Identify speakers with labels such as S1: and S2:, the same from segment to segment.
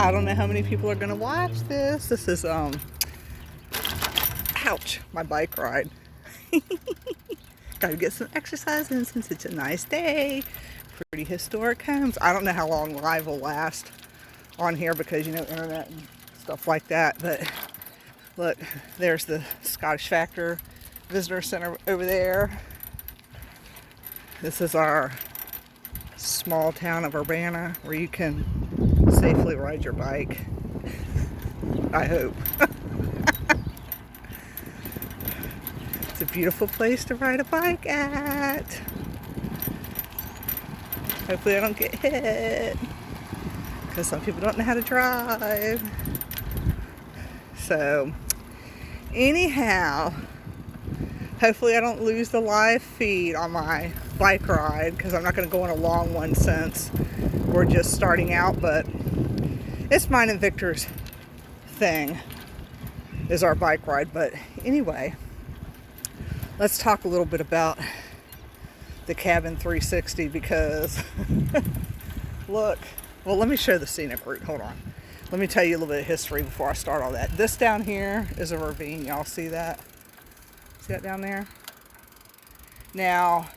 S1: I don't know how many people are gonna watch this. This is ouch, my bike ride. Gotta get some exercise in since it's a nice day. Pretty historic homes. I don't know how long live will last on here because, you know, internet and stuff like that. But look, there's the Scottish Factor Visitor Center over there. This is our small town of Urbanna where you can safely ride your bike. I hope. It's a beautiful place to ride a bike at. Hopefully I don't get hit because some people don't know how to drive. So anyhow, hopefully I don't lose the live feed on my bike ride because I'm not going to go on a long one since we're just starting out, but it's mine and Victor's thing is our bike ride. But anyway, let's talk a little bit about the Cabin 360 because look, well, let me show the scenic route. Hold on. Let me tell you a little bit of history before I start all that. This down here is a ravine. Y'all see that? See that down there? Now,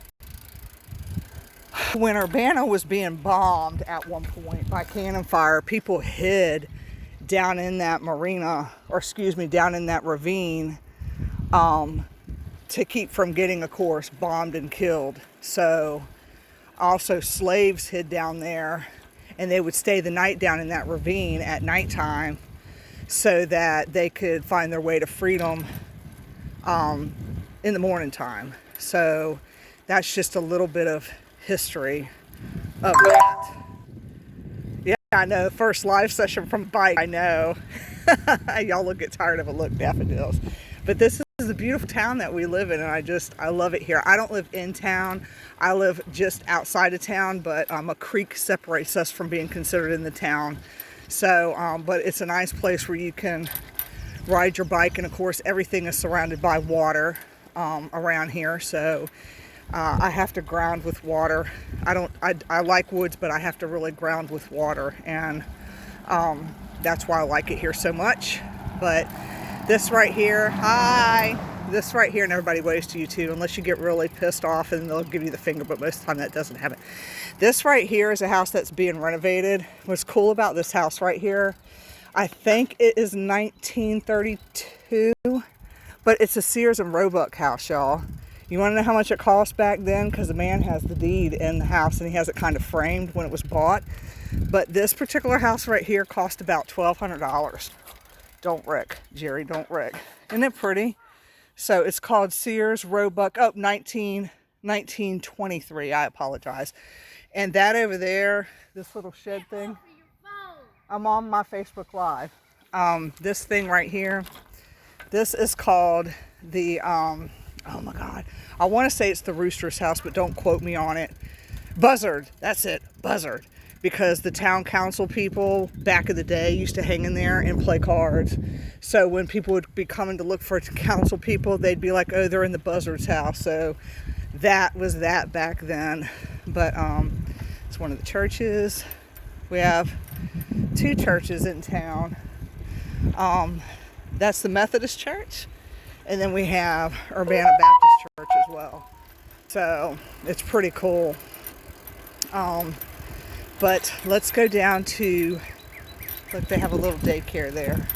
S1: when Urbanna was being bombed at one point by cannon fire, people hid down in that marina, or excuse me, down in that ravine to keep from getting, of course, bombed and killed. So also slaves hid down there, and they would stay the night down in that ravine at nighttime so that they could find their way to freedom in the morning time. So that's just a little bit of history of that. Yeah, I know, first live session from bike, I know. Y'all will get tired of it. Look, daffodils. But this is a beautiful town that we live in, and I love it here. I don't live in town. I live just outside of town, but a creek separates us from being considered in the town. So, but it's a nice place where you can ride your bike, and of course everything is surrounded by water around here. So I have to ground with water. I like woods, but I have to really ground with water, and that's why I like it here so much. But this right here, hi, this right here, and everybody waves to you too, unless you get really pissed off and they'll give you the finger, but most of the time that doesn't happen. This right here is a house that's being renovated. What's cool about this house right here, I think it is 1932, but it's a Sears and Roebuck house, y'all. You want to know how much it cost back then? Because the man has the deed in the house and he has it kind of framed when it was bought. But this particular house right here cost about $1,200. Don't wreck, Jerry, don't wreck. Isn't it pretty? So it's called Sears Roebuck. Oh, 1923, I apologize. And that over there, this little shed thing. I'm on my Facebook Live. This thing right here, this is called the, oh my God. I want to say it's the Rooster's house, but don't quote me on it. Buzzard, that's it, Buzzard. Because the town council people back in the day used to hang in there and play cards. So when people would be coming to look for council people, they'd be like, oh, they're in the Buzzard's house. So that was that back then. But it's one of the churches. We have two churches in town. That's the Methodist church. And then we have Urbana Baptist Church as well. So it's pretty cool. But let's go down to, look, they have a little daycare there.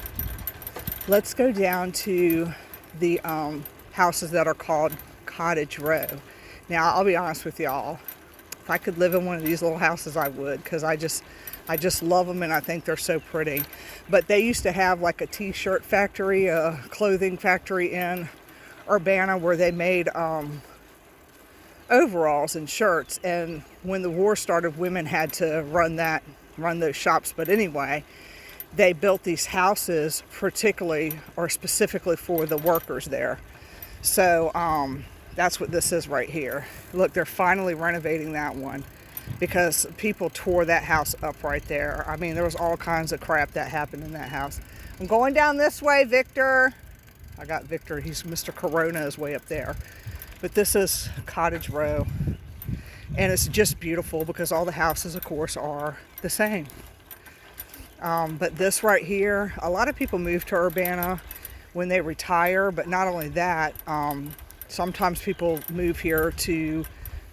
S1: Let's go down to the houses that are called Cottage Row. Now, I'll be honest with y'all. If I could live in one of these little houses, I would, because I just love them and I think they're so pretty. But they used to have like a t-shirt factory, a clothing factory in Urbana where they made overalls and shirts, and when the war started, women had to run those shops. But anyway, they built these houses particularly or specifically for the workers there. So that's what this is right here. Look, they're finally renovating that one because people tore that house up right there. I mean, there was all kinds of crap that happened in that house. I'm going down this way, Victor. I got Victor. He's Mr. Corona is way up there. But this is Cottage Row, and it's just beautiful because all the houses, of course, are the same. But this right here, a lot of people move to Urbana when they retire, but not only that, sometimes people move here to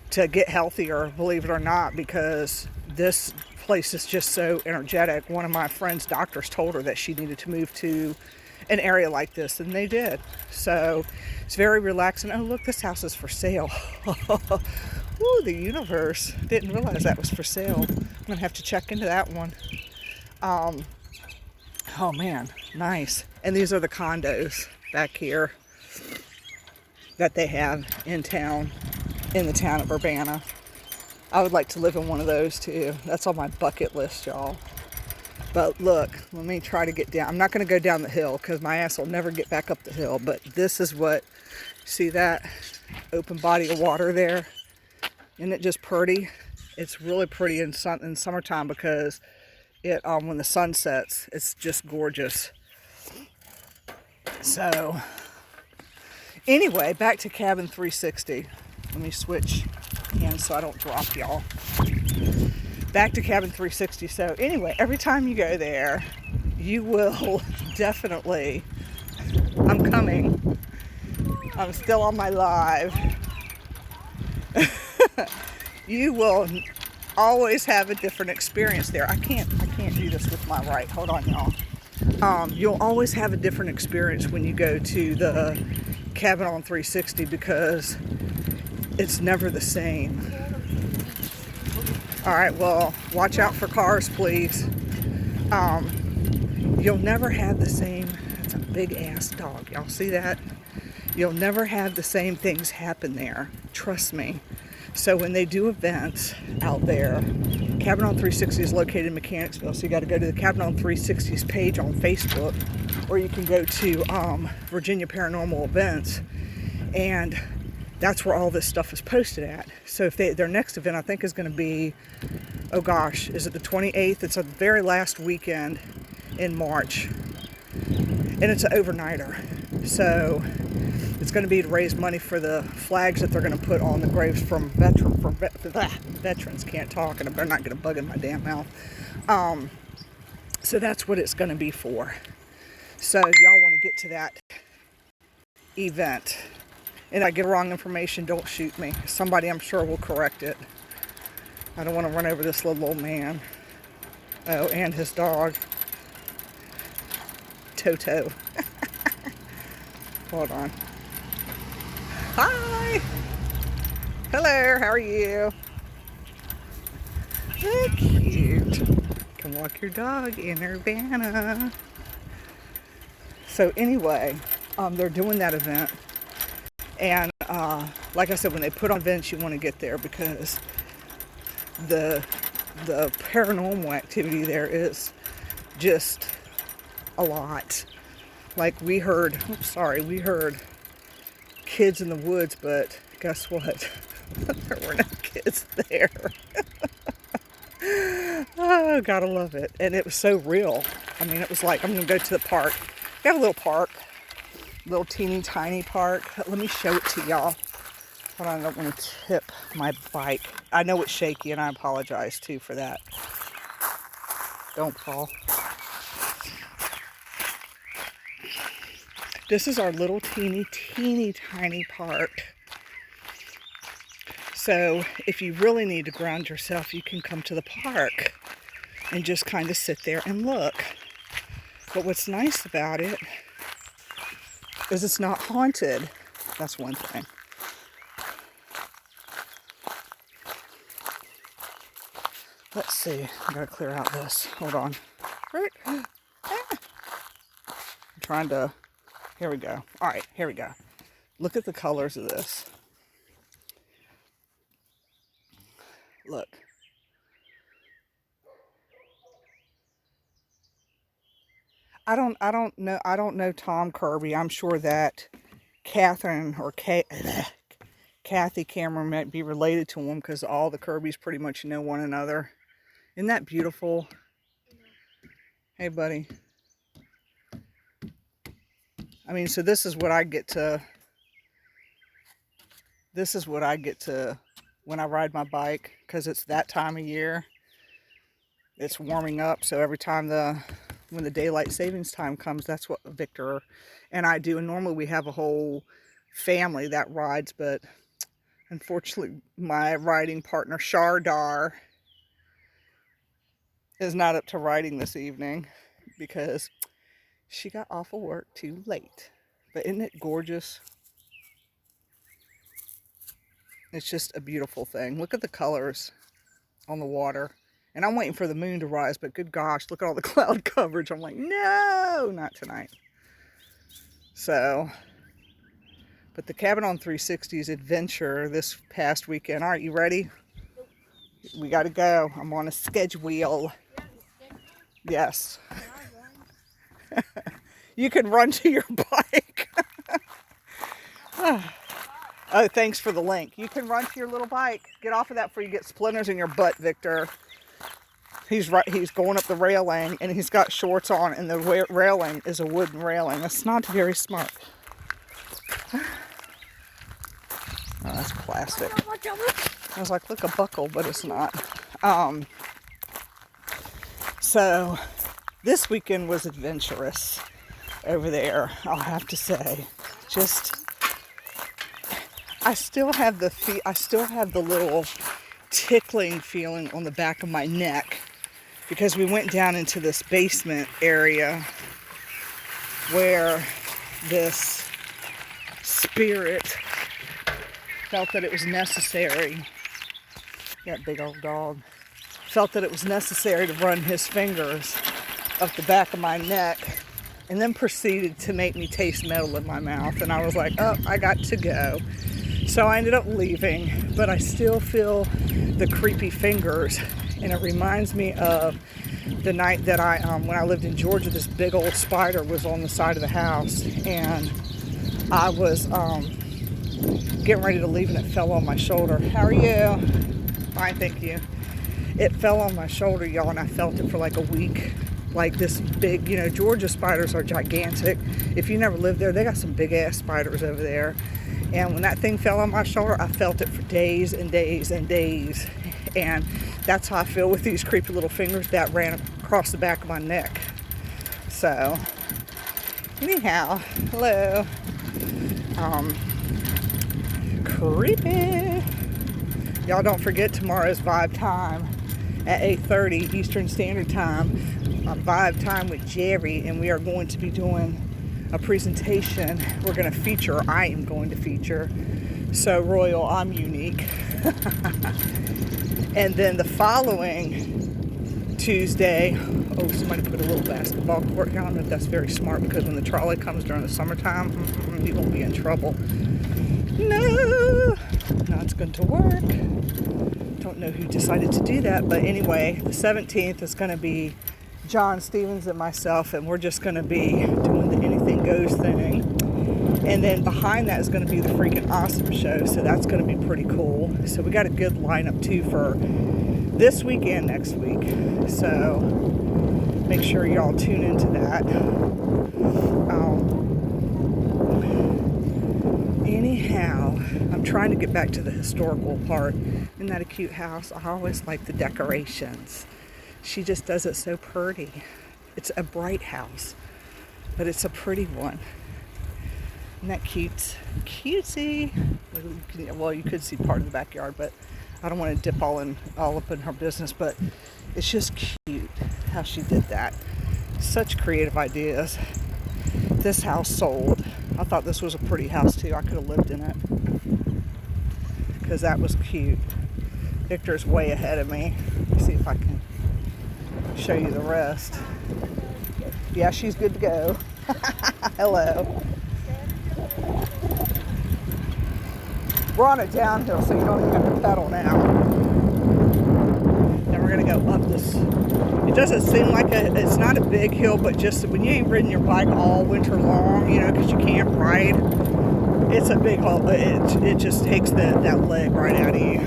S1: get healthier, believe it or not, because this place is just so energetic. One of my friend's doctors told her that she needed to move to an area like this, and they did. So it's very relaxing. Oh, look, this house is for sale. Ooh, the universe. Didn't realize that was for sale. I'm gonna have to check into that one. Oh man, nice. And these are the condos back here that they have in town, in the town of Urbanna. I would like to live in one of those too. That's on my bucket list, y'all. But look, let me try to get down. I'm not going to go down the hill because my ass will never get back up the hill. But this is what, see that open body of water there? Isn't it just pretty? It's really pretty in summertime because it when the sun sets, it's just gorgeous. So anyway, back to cabin 360. Let me switch hands so I don't drop y'all. Back to cabin 360. So anyway, every time you go there, you will definitely, I'm coming. I'm still on my live. You will always have a different experience there. I can't do this with my right. Hold on, y'all. You'll always have a different experience when you go to the cabin on 360 because it's never the same. All right, well, watch out for cars, please. You'll never have the same, that's a big ass dog. Y'all see that? You'll never have the same things happen there. Trust me. So when they do events out there, Cabin on 360 is located in Mechanicsville. So you got to go to the Cabin on 360's page on Facebook, or you can go to Virginia Paranormal Events, and that's where all this stuff is posted at. So if their next event, I think, is going to be, oh gosh, is it the 28th? It's the very last weekend in March, and it's an overnighter. So it's going to be to raise money for the flags that they're going to put on the graves from veterans. Can't talk, and they're not going to bug in my damn mouth. So that's what it's going to be for. So y'all want to get to that event. And if I get wrong information, don't shoot me. Somebody, I'm sure, will correct it. I don't want to run over this little old man. Oh, and his dog. Toto. Hold on. Hi! Hello, how are you? So cute. Come walk your dog in Urbanna. So anyway, they're doing that event. And like I said, when they put on events, you want to get there because the paranormal activity there is just a lot. Like we heard kids in the woods, but guess what? There were no kids there. Oh, gotta love it. And it was so real. I mean, it was like, I'm gonna go to the park. We have a little park. Little teeny tiny park. Let me show it to y'all. Hold on, I don't want to tip my bike. I know it's shaky and I apologize too for that. Don't fall. This is our little teeny tiny park. So if you really need to ground yourself, you can come to the park and just kind of sit there and look. But what's nice about it is it's not haunted. That's one thing. Let's see. I gotta clear out this. Hold on. I'm trying to. Here we go. All right, here we go. Look at the colors of this. Look. I don't know Tom Kirby. I'm sure that Catherine or Kathy Cameron might be related to him because all the Kirbys pretty much know one another. Isn't that beautiful? Hey, buddy. I mean, so this is what I get to when I ride my bike because it's that time of year. it's warming up. So every time when the daylight savings time comes, that's what Victor and I do. And normally we have a whole family that rides, but unfortunately my riding partner Shardar is not up to riding this evening because she got off of work too late. But isn't it gorgeous? It's just a beautiful thing. Look at the colors on the water. And I'm waiting for the moon to rise, but good gosh, look at all the cloud coverage. I'm like, no, not tonight. So, but the Cabin on 360's adventure this past weekend. All right, you ready? We got to go. I'm on a schedule. Yes. You can run to your bike. Oh, thanks for the link. You can run to your little bike. Get off of that before you get splinters in your butt, Victor. He's going up the railing, and he's got shorts on, and the railing is a wooden railing. That's not very smart. Oh, that's plastic. I was like, look, a buckle, but it's not. So this weekend was adventurous over there, I'll have to say. I still have the little tickling feeling on the back of my neck because we went down into this basement area where this spirit felt that it was necessary. That big old dog felt that it was necessary to run his fingers up the back of my neck, and then proceeded to make me taste metal in my mouth. And I was like, oh, I got to go. So I ended up leaving, but I still feel the creepy fingers. And it reminds me of the night that when I lived in Georgia, this big old spider was on the side of the house, and I was getting ready to leave, and it fell on my shoulder. How are you? Fine, thank you. It fell on my shoulder, y'all, and I felt it for like a week. Like this big, Georgia spiders are gigantic. If you never lived there, they got some big ass spiders over there. And when that thing fell on my shoulder, I felt it for days and days and days. And that's how I feel with these creepy little fingers that ran across the back of my neck. So, anyhow, hello. Creepy. Y'all don't forget tomorrow's Vibe Time at 8:30 Eastern Standard Time. Vibe Time with Jerry, and we are going to be doing a presentation. I am going to feature So Royal, I'm Unique. And then the following Tuesday, somebody put a little basketball court. I don't know if that's very smart, because when the trolley comes during the summertime, you won't be in trouble. No, not it's going to work. Don't know who decided to do that, but anyway, the 17th is going to be John Stevens and myself, and we're just going to be doing the Anything Goes thing. And then behind that is going to be the Freaking Awesome show, so that's going to be pretty cool. So we got a good lineup too for this week and next week. So make sure y'all tune into that. Anyhow, I'm trying to get back to the historical part. Isn't that a cute house? I always like the decorations. She just does it so pretty. It's a bright house, but it's a pretty one. Isn't that cute? Cutesy. Well, you could see part of the backyard, but I don't want to dip all up in her business, but it's just cute how she did that. Such creative ideas. This house sold. I thought this was a pretty house too. I could have lived in it because that was cute. Victor's way ahead of me. Let me see if I can show you the rest. Yeah, she's good to go. Hello. We're on a downhill, so you don't even have to pedal now. Then we're going to go up this. It doesn't seem like it's not a big hill, but just when you ain't ridden your bike all winter long, because you can't ride, it's a big hill. It just takes that leg right out of you.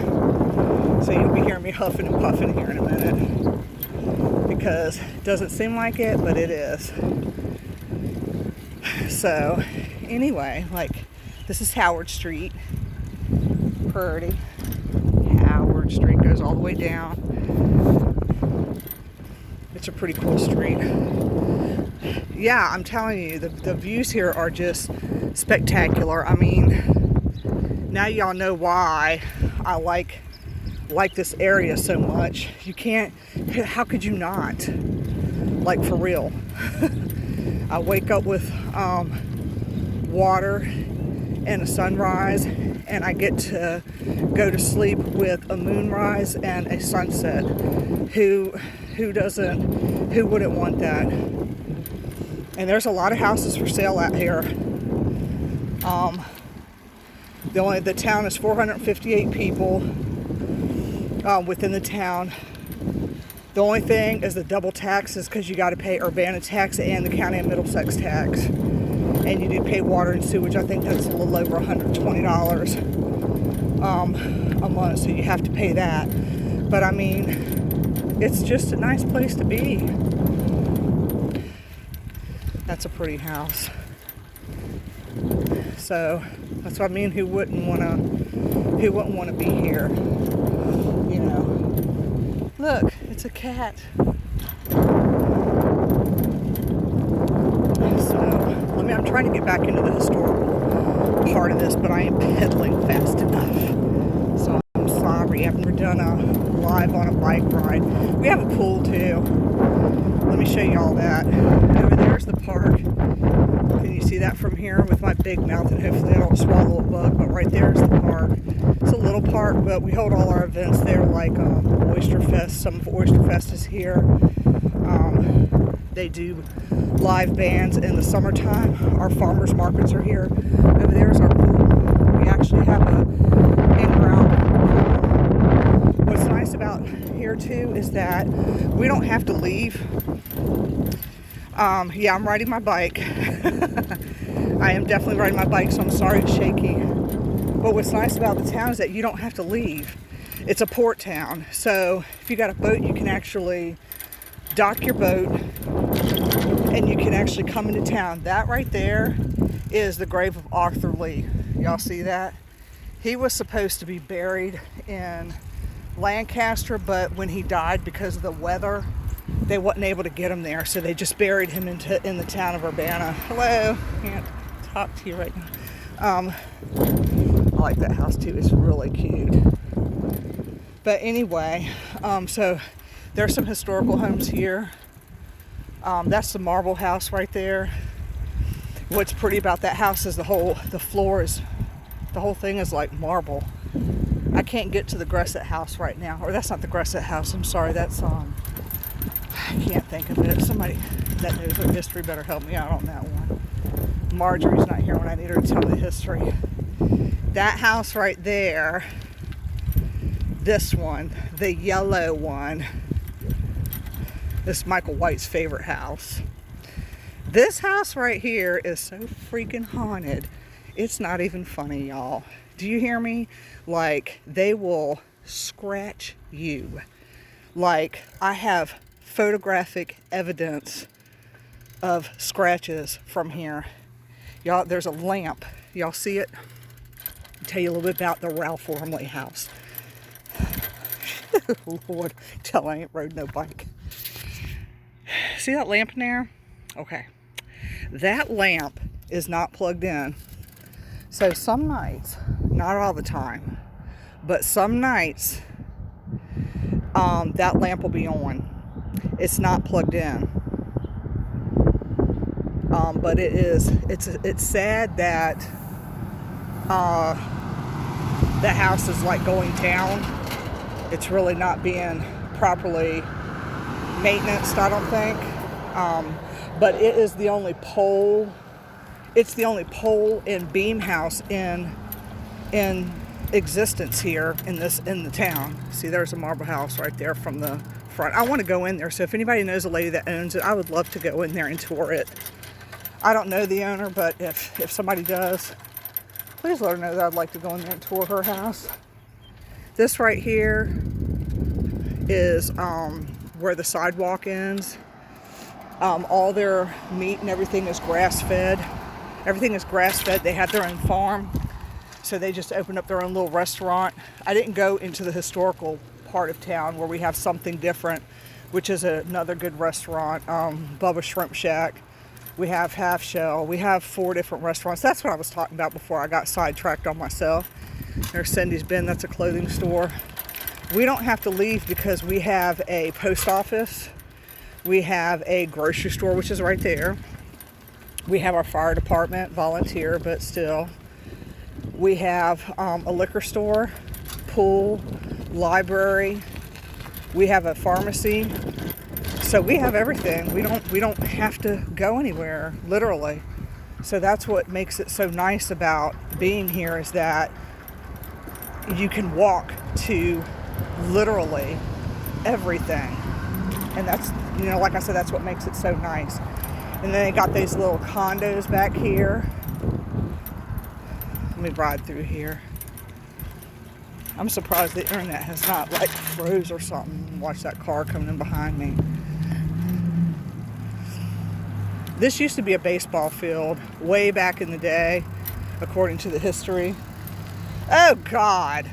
S1: So you'll be hearing me huffing and puffing here in a minute, because it doesn't seem like it, but it is. So anyway, this is Howard Street. Pretty. Howard Street goes all the way down. a pretty cool street. Yeah, I'm telling you, the views here are just spectacular. I mean, now y'all know why I like this area so much. You can't, how could you not? Like, for real. I wake up with water and a sunrise, and I get to go to sleep with a moonrise and a sunset. Who wouldn't want that? And there's a lot of houses for sale out here. The town is 458 people within the town. The only thing is the double taxes, because you got to pay Urbanna tax and the county of Middlesex tax. And you do pay water and sewage. I think that's a little over $120 a month, so you have to pay that. But I mean, it's just a nice place to be. That's a pretty house. So that's what I mean. Who wouldn't want to be here? You know. Look, it's a cat. I'm trying to get back into the historical part of this, but I ain't pedaling fast enough. So I'm sorry. I've never done a live on a bike ride. We have a pool too. Let me show you all that. Over there's the park. Can you see that from here with my big mouth? And hopefully I don't swallow a bug, but right there's the park. It's a little park, but we hold all our events there, like Oyster Fest. Some of Oyster Fest is here. They do live bands in the summertime. Our farmers markets are here. Over there's our pool. We actually have a in-ground pool. What's nice about here too is that we don't have to leave. Yeah, I'm riding my bike. I am definitely riding my bike, so I'm sorry it's shaky. But what's nice about the town is that you don't have to leave. It's a port town, so if you got a boat, you can actually dock your boat and you can actually come into town. That right there is the grave of Arthur Lee. Y'all see that? He was supposed to be buried in Lancaster, but when he died, because of the weather, they wasn't able to get him there, so they just buried him in the town of Urbanna. Hello, can't talk to you right now. I like that house too. It's really cute. But anyway, so there's some historical homes here. That's the marble house right there. What's pretty about that house is the whole thing is like marble. I can't get to the Gresset house right now. Or that's not the Gresset house, I'm sorry. That's, I can't think of it. Somebody that knows their history better help me out on that one. Marjorie's not here when I need her to tell me the history. That house right there, this one, the yellow one, this is Michael White's favorite house. This house right here is so freaking haunted. It's not even funny, y'all. Do you hear me? Like, they will scratch you. Like, I have photographic evidence of scratches from here. Y'all, there's a lamp. Y'all see it? I'll tell you a little bit about the Ralph Wormley house. Lord, tell I ain't rode no bike. See that lamp in there? Okay. That lamp is not plugged in. So some nights, not all the time, but some nights, that lamp will be on. It's not plugged in. But it's sad that the house is like going down. It's really not being properly maintenance, I don't think. But it is the only pole. It's the only pole and beam house in existence here in the town. See, there's a marble house right there from the front. I want to go in there. So if anybody knows a lady that owns it, I would love to go in there and tour it. I don't know the owner, but if somebody does, please let her know that I'd like to go in there and tour her house. This right here is where the sidewalk ends. All their meat and everything is grass-fed. Everything is grass-fed. They have their own farm, so they just opened up their own little restaurant. I didn't go into the historical part of town where we have something different, which is another good restaurant. Bubba Shrimp Shack. We have Half Shell. We have 4 different restaurants. That's what I was talking about before I got sidetracked on myself. There's Cindy's Bin. That's a clothing store. We don't have to leave because we have a post office. We have a grocery store, which is right there. We have our fire department, volunteer, but still. We have a liquor store, pool, library. We have a pharmacy. So we have everything. We don't have to go anywhere, literally. So that's what makes it so nice about being here, is that you can walk to literally everything. And that's, like I said, that's what makes it so nice. And then they got these little condos back here. Let me ride through here. I'm surprised the internet has not like froze or something. Watch that car coming in behind me. This used to be a baseball field way back in the day, according to the history. Oh God.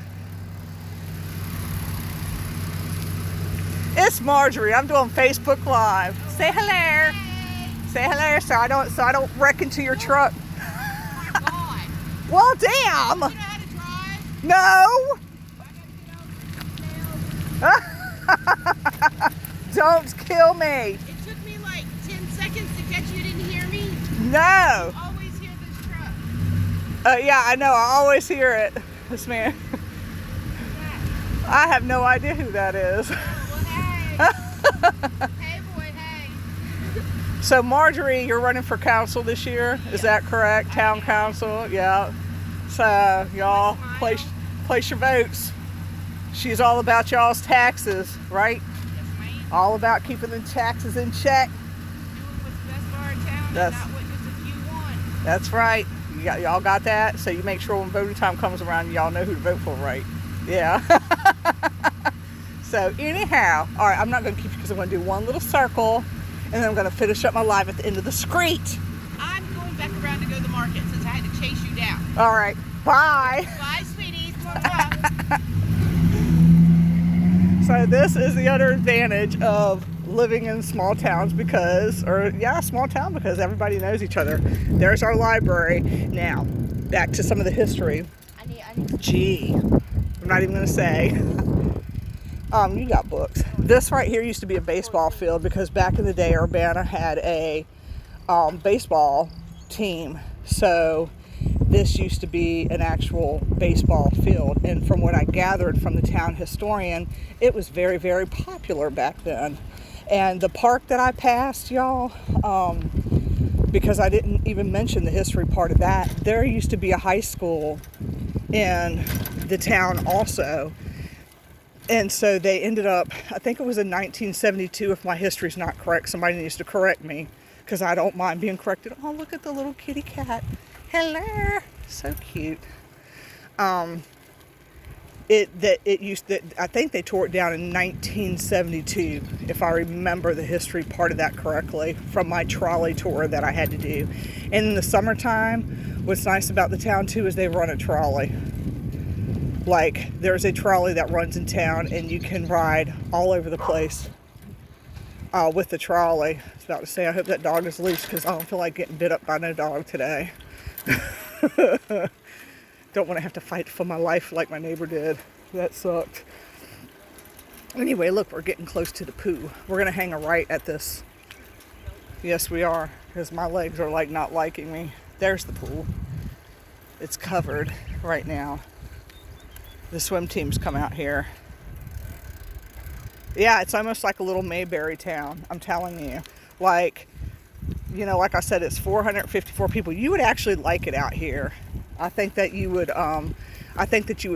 S1: It's Marjorie. I'm doing Facebook Live. Say hello. Say hello, so I don't wreck into your truck.
S2: Oh my God.
S1: Well, damn.
S2: You know how to drive?
S1: No.
S2: I got
S1: Don't kill me.
S2: It took me like 10 seconds to catch you. Didn't hear me.
S1: No.
S2: You always hear this truck.
S1: Yeah, I know. I always hear it. This man. I have no idea who that is.
S2: Well, hey. Hey, boy, hey.
S1: So Marjorie, you're running for council this year. Is that correct? Town council. Yeah. So y'all place your votes. She's all about y'all's taxes, right?
S2: Yes, ma'am.
S1: All about keeping the taxes in check.
S2: Doing what's best for our town
S1: That's-
S2: and not what just a few want.
S1: That's right. Y'all got that? So you make sure when voting time comes around, y'all know who to vote for, right? Yeah. So anyhow, all right, I'm not going to keep you because I'm going to do one little circle, and then I'm going to finish up my live at the end of the street.
S2: I'm going back around to go to the market since I had to chase you down.
S1: All right. Bye.
S2: Bye, sweeties. Bye-bye.
S1: So this is the other advantage of living in small towns because everybody knows each other. There's our library. Now, back to some of the history. Gee, I'm not even going to say. You got books. This right here used to be a baseball field because back in the day, Urbanna had a baseball team. So this used to be an actual baseball field. And from what I gathered from the town historian, it was very, very popular back then. And the park that I passed, y'all, because I didn't even mention the history part of that, there used to be a high school in the town also. And so they ended up, I think it was in 1972, if my history's not correct. Somebody needs to correct me because I don't mind being corrected. Oh, look at the little kitty cat. Hello. So cute. I think they tore it down in 1972, if I remember the history part of that correctly, from my trolley tour that I had to do. And in the summertime, what's nice about the town too is they run a trolley. Like, there's a trolley that runs in town and you can ride all over the place with the trolley. I was about to say, I hope that dog is loose because I don't feel like getting bit up by no dog today. Don't want to have to fight for my life like my neighbor did. That sucked. Anyway, look, we're getting close to the poo. We're going to hang a right at this. Yes, we are, because my legs are like not liking me. There's the pool. It's covered right now. The swim teams come out here. Yeah, it's almost like a little Mayberry town, I'm telling you. Like, like I said, it's 454 people. You would actually like it out here. I think that you would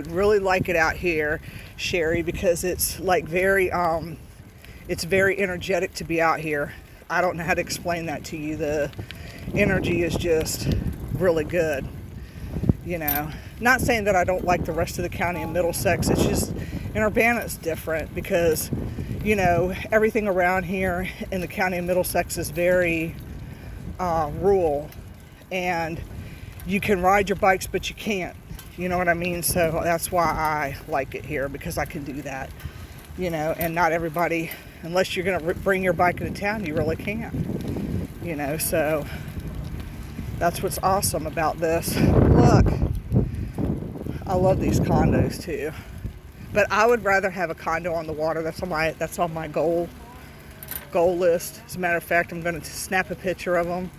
S1: really like it out here, Sherry, because it's like it's very energetic to be out here. I don't know how to explain that to you. The energy is just really good. Not saying that I don't like the rest of the county in Middlesex. It's just in Urbanna it's different because, everything around here in the county of Middlesex is very rural, and you can ride your bikes, but you can't. You know what I mean? So that's why I like it here, because I can do that. And not everybody unless you're going to bring your bike into town, you really can't. You know, so that's what's awesome about this. Look, I love these condos too. But I would rather have a condo on the water. That's on my goal list. As a matter of fact, I'm going to snap a picture of them.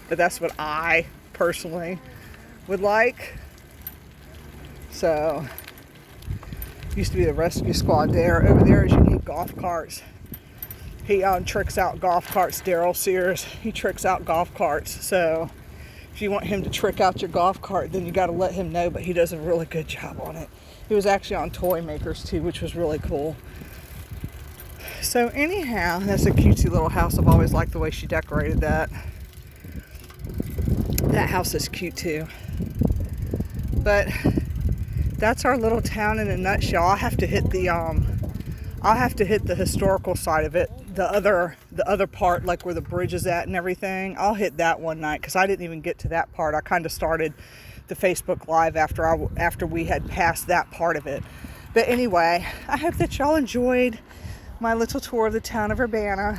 S1: But that's what I personally would like. So, used to be the rescue squad there. Over there is unique golf carts. He tricks out golf carts. Daryl Sears, he tricks out golf carts. So, if you want him to trick out your golf cart, then you got to let him know. But he does a really good job on it. He was actually on Toy Makers too, which was really cool. So anyhow, that's a cutesy little house. I've always liked the way she decorated that. That house is cute too. But that's our little town in a nutshell. I'll have to hit the historical side of it. The other part, like where the bridge is at and everything. I'll hit that one night because I didn't even get to that part. I kind of started the Facebook Live after we had passed that part of it. But anyway, I hope that y'all enjoyed my little tour of the town of Urbanna.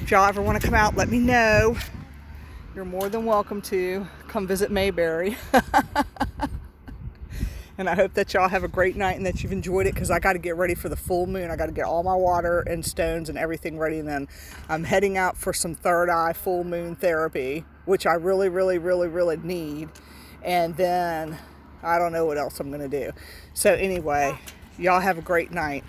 S1: If y'all ever want to come out, let me know. You're more than welcome to come visit Mayberry. And I hope that y'all have a great night and that you've enjoyed it, because I got to get ready for the full moon. I got to get all my water and stones and everything ready, and then I'm heading out for some third eye full moon therapy, which I really, really, really, really need. And then I don't know what else I'm going to do. So anyway, y'all have a great night.